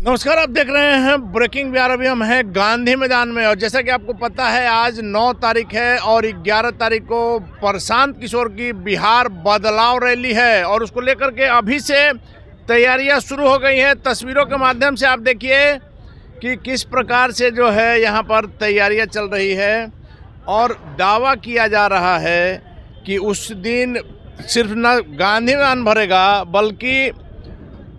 नमस्कार, आप देख रहे हैं ब्रेकिंग बिहार। अभी हम हैं गांधी मैदान में और जैसा कि आपको पता है आज 9 तारीख है और 11 तारीख को प्रशांत किशोर की बिहार बदलाव रैली है और उसको लेकर के अभी से तैयारियां शुरू हो गई हैं। तस्वीरों के माध्यम से आप देखिए कि किस प्रकार से जो है यहाँ पर तैयारियां चल रही है और दावा किया जा रहा है कि उस दिन सिर्फ न गांधी मैदान भरेगा बल्कि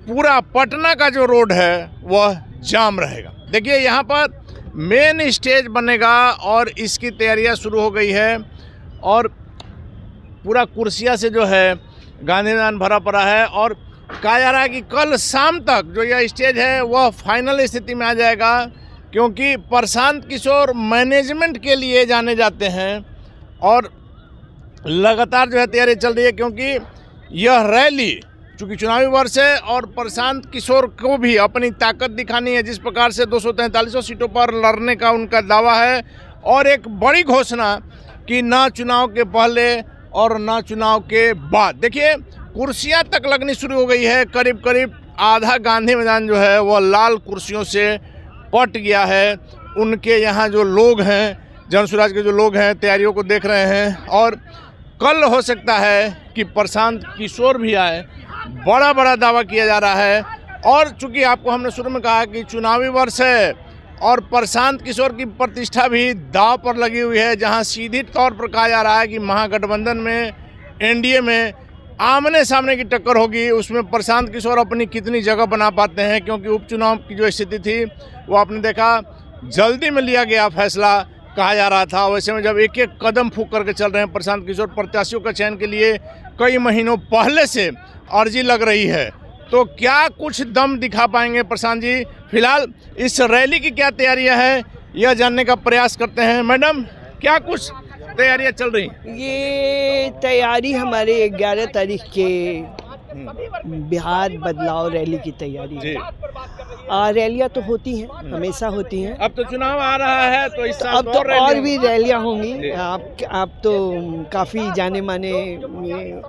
पूरा पटना का जो रोड है वह जाम रहेगा। देखिए यहाँ पर मेन स्टेज बनेगा और इसकी तैयारियां शुरू हो गई है और पूरा कुर्सियां से जो है गांधी मैदान भरा पड़ा है और कहा जा रहा है कि कल शाम तक जो यह स्टेज है वह फाइनल स्थिति में आ जाएगा, क्योंकि प्रशांत किशोर मैनेजमेंट के लिए जाने जाते हैं और लगातार जो है तैयारी चल रही है, क्योंकि यह रैली चूँकि चुनावी वर्ष है और प्रशांत किशोर को भी अपनी ताकत दिखानी है। जिस प्रकार से 243 सीटों पर लड़ने का उनका दावा है और एक बड़ी घोषणा कि ना चुनाव के पहले और ना चुनाव के बाद। देखिए कुर्सियां तक लगनी शुरू हो गई है। करीब करीब आधा गांधी मैदान जो है वह लाल कुर्सियों से पट गया है। उनके यहाँ जो लोग हैं, जन स्वराज के जो लोग हैं, तैयारियों को देख रहे हैं और कल हो सकता है कि प्रशांत किशोर भी आए। बड़ा दावा किया जा रहा है और चूंकि आपको हमने शुरू में कहा कि चुनावी वर्ष है और प्रशांत किशोर की प्रतिष्ठा भी दांव पर लगी हुई है, जहां सीधी तौर पर कहा जा रहा है कि महागठबंधन में, एनडीए में आमने सामने की टक्कर होगी। उसमें प्रशांत किशोर अपनी कितनी जगह बना पाते हैं, क्योंकि उपचुनाव की जो स्थिति थी वो आपने देखा जल्दी में लिया गया फैसला कहा जा रहा था। वैसे में जब एक एक कदम फूंक करके चल रहे हैं प्रशांत किशोर, प्रत्याशियों का चयन के लिए कई महीनों पहले से अर्जी लग रही है, तो क्या कुछ दम दिखा पाएंगे प्रशांत जी? फिलहाल इस रैली की क्या तैयारियां हैं यह जानने का प्रयास करते हैं। मैडम, क्या कुछ तैयारियां चल रही? ये तैयारी हमारे 11 तारीख के बिहार बदलाव रैली की तैयारी है। रैलियां तो होती हैं, हमेशा होती हैं। अब तो चुनाव आ रहा है तो इस साल अब तो और भी रैलियां होंगी। आप तो काफ़ी जाने माने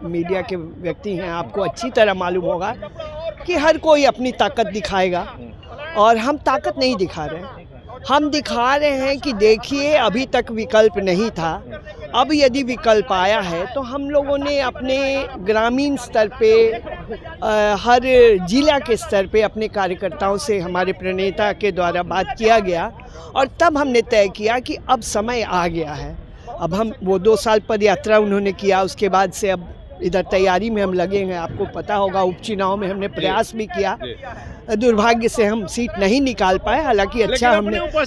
मीडिया के व्यक्ति हैं, आपको अच्छी तरह मालूम होगा कि हर कोई अपनी ताकत दिखाएगा और हम ताकत नहीं दिखा रहे हैं। हम दिखा रहे हैं कि देखिए अभी तक विकल्प नहीं था, अब यदि विकल्प आया है तो हम लोगों ने अपने ग्रामीण स्तर पे, हर जिला के स्तर पे अपने कार्यकर्ताओं से हमारे प्रणेता के द्वारा बात किया गया और तब हमने तय किया कि अब समय आ गया है। अब हम वो 2 साल पद यात्रा उन्होंने किया, उसके बाद से अब इधर तैयारी में हम लगे हैं। आपको पता होगा उपचुनाव में हमने प्रयास भी किया, दुर्भाग्य से हम सीट नहीं निकाल पाए। हालांकि अच्छा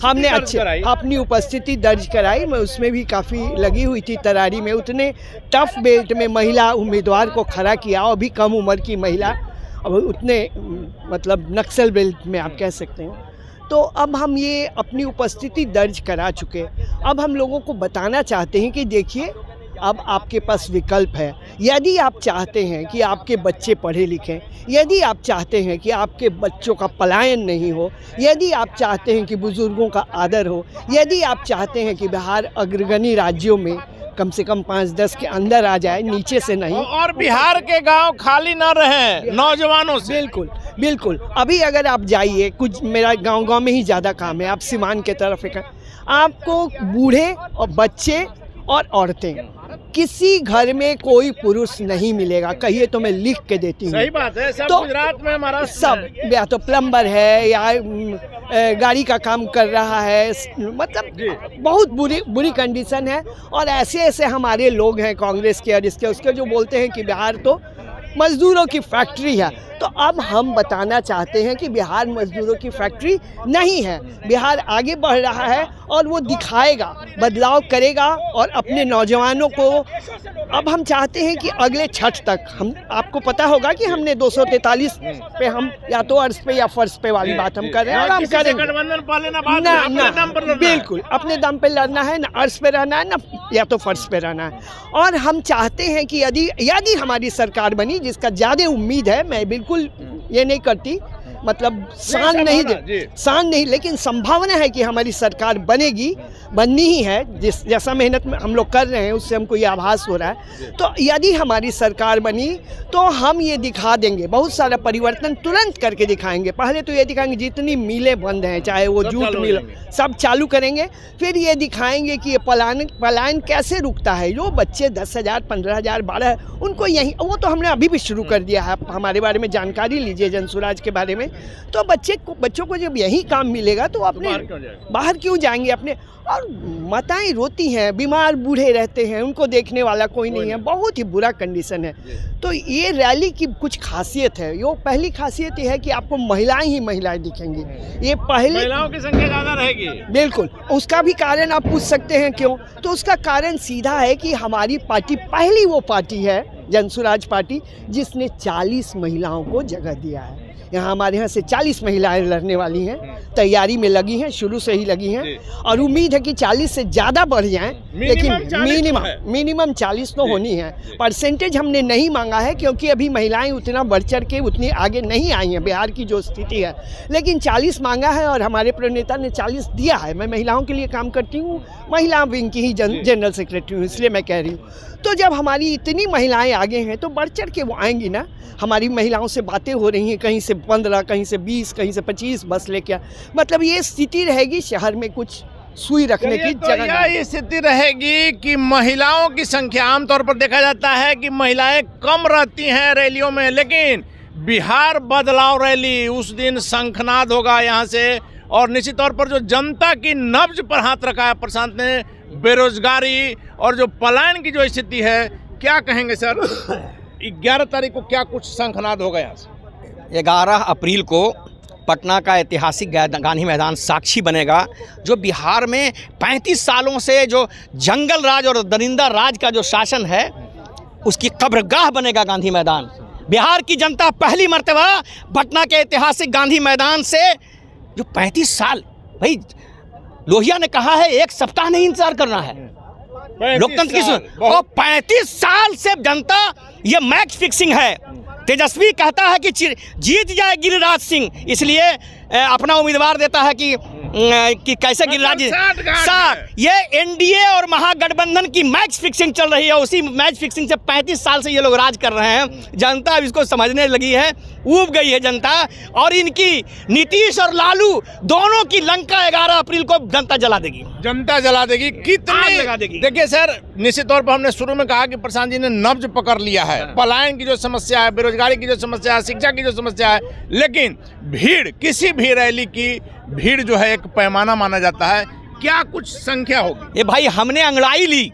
हमने अच्छे अपनी उपस्थिति दर्ज कराई। मैं उसमें भी काफ़ी लगी हुई थी तैयारी में। उतने टफ बेल्ट में महिला उम्मीदवार को खड़ा किया और भी कम उम्र की महिला, अब उतने मतलब नक्सल बेल्ट में आप कह सकते हैं। तो अब हम ये अपनी उपस्थिति दर्ज करा चुके। अब हम लोगों को बताना चाहते हैं कि देखिए अब आपके पास विकल्प है। यदि आप चाहते हैं कि आपके बच्चे पढ़े लिखें, यदि आप चाहते हैं कि आपके बच्चों का पलायन नहीं हो, यदि आप चाहते हैं कि बुज़ुर्गों का आदर हो, यदि आप चाहते हैं कि बिहार अग्रगणी राज्यों में कम से कम 5-10 के अंदर आ जाए, नीचे से नहीं, और बिहार के गांव खाली ना रहे नौजवानों से। बिल्कुल। अभी अगर आप जाइए, कुछ मेरा गांव में ही ज़्यादा काम है, आप सीमान के तरफ एक, आपको बूढ़े और बच्चे और औरतें, किसी घर में कोई पुरुष नहीं मिलेगा। कहिए तो मैं लिख के देती हूँ। सही बात है। सब तो गुजरात में हमारा सब, या तो प्लम्बर है या गाड़ी का काम कर रहा है, मतलब बहुत बुरी कंडीशन है। और ऐसे हमारे लोग हैं कांग्रेस के और इसके उसके जो बोलते हैं कि बिहार तो मजदूरों की फैक्ट्री है। तो अब हम बताना चाहते हैं कि बिहार मजदूरों की फैक्ट्री नहीं है। बिहार आगे बढ़ रहा है और वो दिखाएगा, बदलाव करेगा और अपने नौजवानों को, अब हम चाहते हैं कि अगले छठ तक हम, आपको पता होगा कि हमने 243 पे हम या तो अर्ज पे या फर्ज पे वाली बात हम कर रहे हैं और हम करेंगे ना, बिल्कुल अपने दम पे लड़ना है, ना अर्ज पे रहना है, ना या तो फर्ज पे रहना है। और हम चाहते हैं कि यदि हमारी सरकार बनी, जिसका ज़्यादा उम्मीद है, मैं बिल्कुल ये नहीं करती मतलब शान नहीं, लेकिन संभावना है कि हमारी सरकार बनेगी, बननी ही है। जैसा मेहनत में हम लोग कर रहे हैं उससे हमको ये आभास हो रहा है। तो यदि हमारी सरकार बनी तो हम ये दिखा देंगे, बहुत सारा परिवर्तन तुरंत करके दिखाएंगे। पहले तो ये दिखाएंगे जितनी मिलें बंद हैं, चाहे वो जूट मिल, सब चालू करेंगे। फिर ये दिखाएंगे कि ये पलायन कैसे रुकता है। जो बच्चे 10,000, 15,000, 12, उनको यहीं, वो तो हमने अभी भी शुरू कर दिया है। हमारे बारे में जानकारी लीजिए जनसुराज के बारे में। तो बच्चों को जब यही काम मिलेगा तो अपने बाहर क्यों जाएंगे अपने। और माताएं रोती हैं, बीमार बूढ़े रहते हैं, उनको देखने वाला कोई नहीं है, बहुत ही बुरा कंडीशन है। तो ये रैली की कुछ खासियत है। यो पहली खासियत ये है कि आपको महिलाएं ही महिलाएं दिखेंगी। ये पहले महिलाओं की संख्या ज़्यादा रहेगी। बिल्कुल, उसका भी कारण आप पूछ सकते हैं क्यों। तो उसका कारण सीधा है कि हमारी पार्टी पहली वो पार्टी है, जनसुराज पार्टी, जिसने 40 महिलाओं को जगह दिया है। यहाँ हमारे यहाँ से 40 महिलाएं लड़ने वाली हैं, तैयारी में लगी हैं, शुरू से ही लगी हैं, और उम्मीद है कि 40 से ज़्यादा बढ़ जाएं, लेकिन मिनिमम 40 तो होनी है। परसेंटेज हमने नहीं मांगा है क्योंकि अभी महिलाएं उतना बढ़ चढ़ के उतनी आगे नहीं आई हैं, बिहार की जो स्थिति है। लेकिन 40 मांगा है और हमारे प्रणेता ने 40 दिया है। मैं महिलाओं के लिए काम करती हूँ, महिला विंग की ही जनरल सेक्रेटरी हूँ, इसलिए मैं कह रही हूँ। तो जब हमारी इतनी महिलाएं आगे हैं तो बढ़ चढ़ के वो आएंगी ना। हमारी महिलाओं से बातें हो रही हैं, कहीं से 15, कहीं से 20, कहीं से 25 बस लेके, मतलब ये स्थिति रहेगी शहर में कुछ सुई रखने की जगह। ये स्थिति रहेगी कि महिलाओं की संख्या, आमतौर पर देखा जाता है कि महिलाएं कम रहती हैं रैलियों में, लेकिन बिहार बदलाव रैली उस दिन शंखनाद होगा यहाँ से। और निश्चित तौर पर जो जनता की नब्ज पर हाथ रखा है प्रशांत ने, बेरोजगारी और जो पलायन की जो स्थिति है, क्या कहेंगे सर? 11 तारीख को क्या कुछ शंखनाद होगा यहाँ से? 11 अप्रैल को पटना का ऐतिहासिक गांधी मैदान साक्षी बनेगा। जो बिहार में 35 सालों से जो जंगल राज और दरिंदा राज का जो शासन है, उसकी कब्रगाह बनेगा गांधी मैदान। बिहार की जनता पहली मर्तबा पटना के ऐतिहासिक गांधी मैदान से, जो 35 साल, भाई लोहिया ने कहा है 1 सप्ताह नहीं इंतजार करना है लोकतंत्र की, और 35 साल से जनता, ये मैच फिक्सिंग है। तेजस्वी कहता है कि जीत जाए गिरिराज सिंह, इसलिए अपना उम्मीदवार देता है कि कैसे गिरिराज 60। ये एनडीए और महागठबंधन की मैच फिक्सिंग चल रही है। उसी मैच फिक्सिंग से 35 साल से ये लोग राज कर रहे हैं। जनता अब इसको समझने लगी है, ऊब गई है जनता। और इनकी नीतीश और लालू दोनों की लंका 11 अप्रैल को जनता जला देगी। जनता जला देगी, कितनी लगा देगी। देखिए सर, निश्चित तौर पर हमने शुरू में कहा कि प्रशांत जी ने नब्ज पकड़ लिया है। पलायन की जो समस्या है, बेरोजगारी की जो समस्या है, शिक्षा की जो समस्या है, लेकिन भीड़, किसी भी रैली की भीड़ जो है एक पैमाना माना जाता है। क्या कुछ संख्या होगी? ये भाई हमने अंगड़ाई ली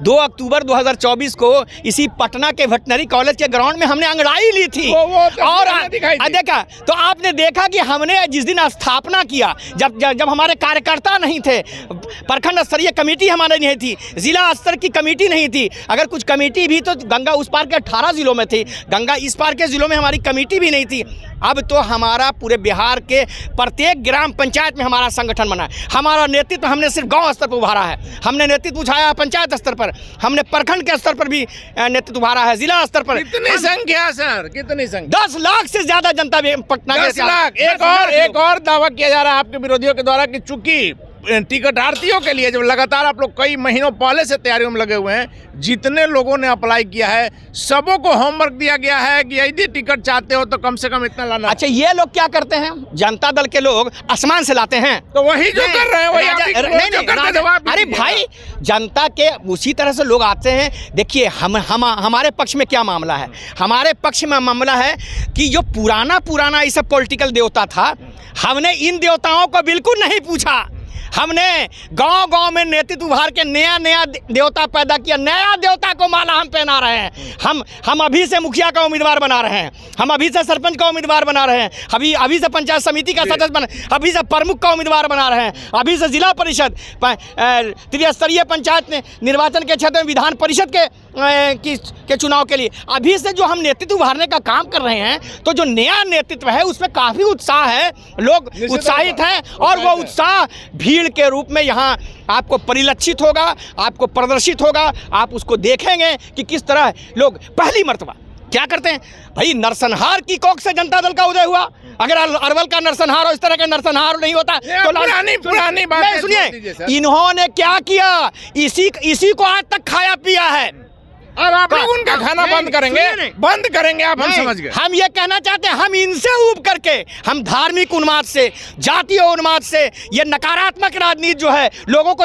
2 अक्टूबर 2024 को इसी पटना के वेटनरी कॉलेज के ग्राउंड में हमने अंगड़ाई ली थी। और देखा तो आपने देखा कि हमने जिस दिन स्थापना किया, जब हमारे कार्यकर्ता नहीं थे, प्रखंड स्तरीय कमेटी हमारे नहीं थी, जिला स्तर की कमेटी नहीं थी। अगर कुछ कमेटी भी तो गंगा उस पार के 18 जिलों में थी, गंगा इस पार के जिलों में हमारी कमेटी भी नहीं थी। अब तो हमारा पूरे बिहार के प्रत्येक ग्राम पंचायत में हमारा संगठन बना है। हमारा नेतृत्व हमने सिर्फ गांव स्तर पर उभारा है, हमने नेतृत्व उठाया है पंचायत स्तर पर, हमने प्रखंड के स्तर पर भी नेतृत्व उभारा है, जिला स्तर पर। कितनी संख्या सर, कितनी संख्या? 10 लाख से ज्यादा जनता पटना के 10 लाख। एक और दावा किया जा रहा है आपके विरोधियों के द्वारा कि चूंकि टिकटार्थियों के लिए जब लगातार आप लोग कई महीनों पहले से तैयारियों में लगे हुए हैं, जितने लोगों ने अप्लाई किया है सबों को होमवर्क दिया गया है कि यदि टिकट चाहते हो तो कम से कम इतना लाना। अच्छा, ये लोग क्या करते हैं? जनता दल के लोग आसमान से लाते हैं, तो वही जो कर रहे हैं वही। अरे भाई, जनता के उसी तरह से लोग आते हैं। देखिए हमारे पक्ष में क्या मामला है? हमारे पक्ष में मामला है कि जो पुराना ये सब पॉलिटिकल देवता था, हमने इन देवताओं को बिल्कुल नहीं पूछा। हमने गांव-गांव में नेतृत्व उभार के नया देवता पैदा किया। नया देवता को माला हम पहना रहे हैं। हम अभी से मुखिया का उम्मीदवार बना रहे हैं, हम अभी से सरपंच का उम्मीदवार बना रहे हैं, अभी से पंचायत समिति का सदस्य अभी से प्रमुख का उम्मीदवार बना रहे हैं, अभी से जिला परिषद, त्रिस्तरीय पंचायत निर्वाचन के क्षेत्र में विधान परिषद के चुनाव के लिए अभी से जो हम नेतृत्व उभारने का काम कर रहे हैं। तो जो नया नेतृत्व है उसमें काफ़ी उत्साह है, लोग उत्साहित हैं, और वो उत्साह भीड़ के रूप में यहाँ आपको परिलक्षित होगा, आपको प्रदर्शित होगा। आप उसको देखेंगे कि किस तरह लोग पहली मर्तबा क्या करते हैं भाई? नरसंहार की कोख से जनता दल का उदय हुआ। अगर अरवल का नरसंहार और इस तरह का नरसंहार नहीं होता तो पुरानी बात है, सुनिए, इन्होंने क्या किया, इसी को आज तक खाया पिया है। अब आप लोग उनका खाना बंद करेंगे आप, हम समझ गए। हम ये कहना चाहते हैं, हम इनसे ऊब करके, हम धार्मिक उन्माद से, जातीय उन्माद से, ये नकारात्मक राजनीति जो है, लोगों को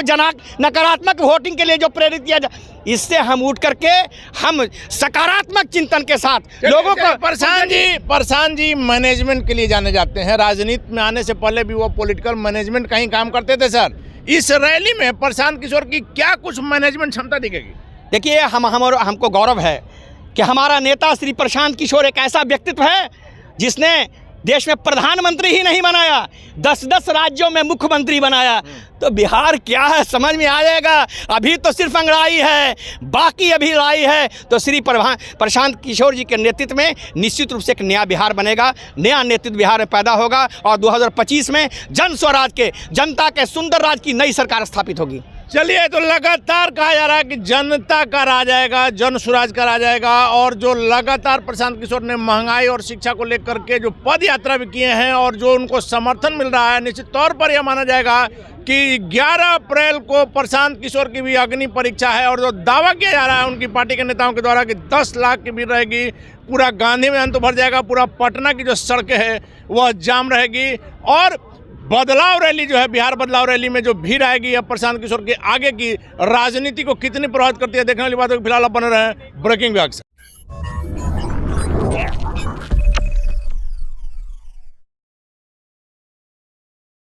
नकारात्मक वोटिंग के लिए जो प्रेरित किया जाए, इससे हम उठ करके हम सकारात्मक चिंतन के साथ लोगों को। प्रशांत जी मैनेजमेंट के लिए जाने जाते हैं, राजनीति में आने से पहले भी वो पॉलिटिकल मैनेजमेंट का ही काम करते थे सर। इस रैली में प्रशांत किशोर की क्या कुछ मैनेजमेंट क्षमता दिखेगी? देखिए, हमको गौरव है कि हमारा नेता श्री प्रशांत किशोर एक ऐसा व्यक्तित्व है जिसने देश में प्रधानमंत्री ही नहीं बनाया, 10-10 राज्यों में मुख्यमंत्री बनाया। तो बिहार क्या है समझ में आ जाएगा। अभी तो सिर्फ अंगड़ाई है, बाकी अभी लड़ाई है। तो श्री प्रशांत किशोर जी के नेतृत्व में निश्चित रूप से एक नया बिहार बनेगा, नया नेतृत्व बिहार में पैदा होगा और 2025 में जन स्वराज के, जनता के सुंदर राज की नई सरकार स्थापित होगी। चलिए, तो लगातार कहा जा रहा है कि जनता का राज आएगा, जन स्वराज का राज आएगा। और जो लगातार प्रशांत किशोर ने महंगाई और शिक्षा को लेकर के जो पद यात्रा भी किए हैं और जो उनको समर्थन मिल रहा है, निश्चित तौर पर यह माना जाएगा कि 11 अप्रैल को प्रशांत किशोर की भी अग्नि परीक्षा है। और जो दावा किया जा रहा है उनकी पार्टी के नेताओं के द्वारा कि 10 लाख की भीड़ रहेगी, पूरा गांधी मैदान तो भर जाएगा, पूरा पटना की जो सड़कें हैं वह जाम रहेगी। और बदलाव रैली जो है, बिहार बदलाव रैली में जो भीड़ आएगी, अब प्रशांत किशोर के आगे की राजनीति को कितनी प्रभावित करती है देखने वाली बात है। फिलहाल आप बने रहे ब्रेकिंग विभाग से।